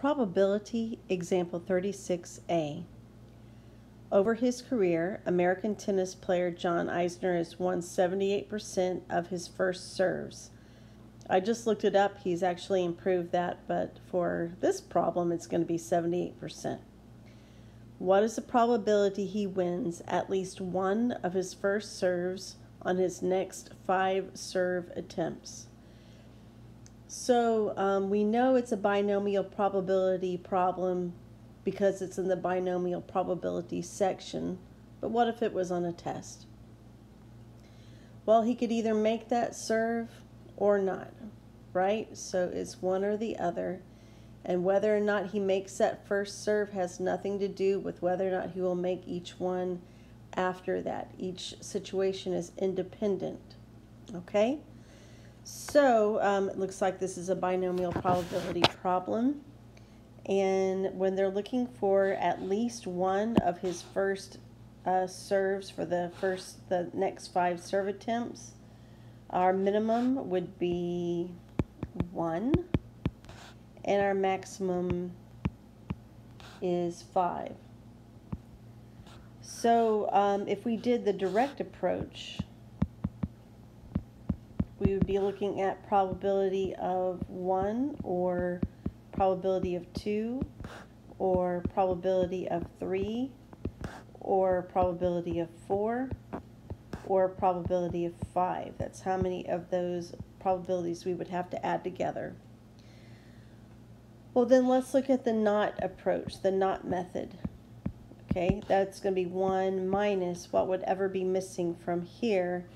Probability, example 36A. Over his career, American tennis player John Isner has won 78% of his first serves. I just looked it up. He's actually improved that, but for this problem, it's going to be 78%. What is the probability he wins at least one of his first serves on his next 5 serve attempts? So we know it's a binomial probability problem because it's in the binomial probability section, but what if it was on a test? Well, he could either make that serve or not, right? So it's one or the other, and whether or not he makes that first serve has nothing to do with whether or not he will make each one after that. Each situation is independent, okay? So it looks like this is a binomial probability problem. And when they're looking for at least one of his first serves for the next 5 serve attempts, our minimum would be 1, and our maximum is 5. So if we did the direct approach, we would be looking at probability of 1, or probability of 2, or probability of 3, or probability of 4, or probability of 5. That's how many of those probabilities we would have to add together. Well, then let's look at the not approach, the not method. Okay, that's going to be 1 minus what would ever be missing from here.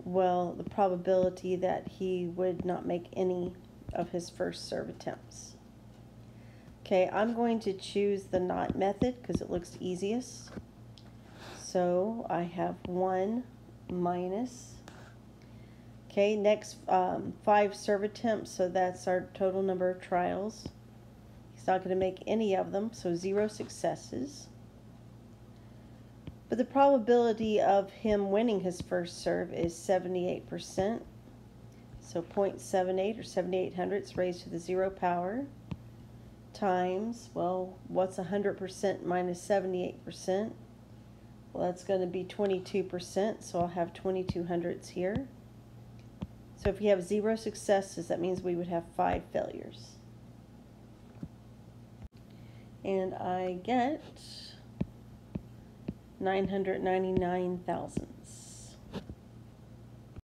Well, the probability that he would not make any of his first serve attempts. Okay, I'm going to choose the not method because it looks easiest. So I have 1 minus. Okay, next 5 serve attempts, so that's our total number of trials. He's not going to make any of them, so 0 successes. But the probability of him winning his first serve is 78%. So 0.78 or 7/800 raised to the 0 power times, well, what's 100% minus 78%? Well, that's going to be 22%, so I'll have 2200s here. So if you have 0 successes, that means we would have 5 failures. And I get 999,000.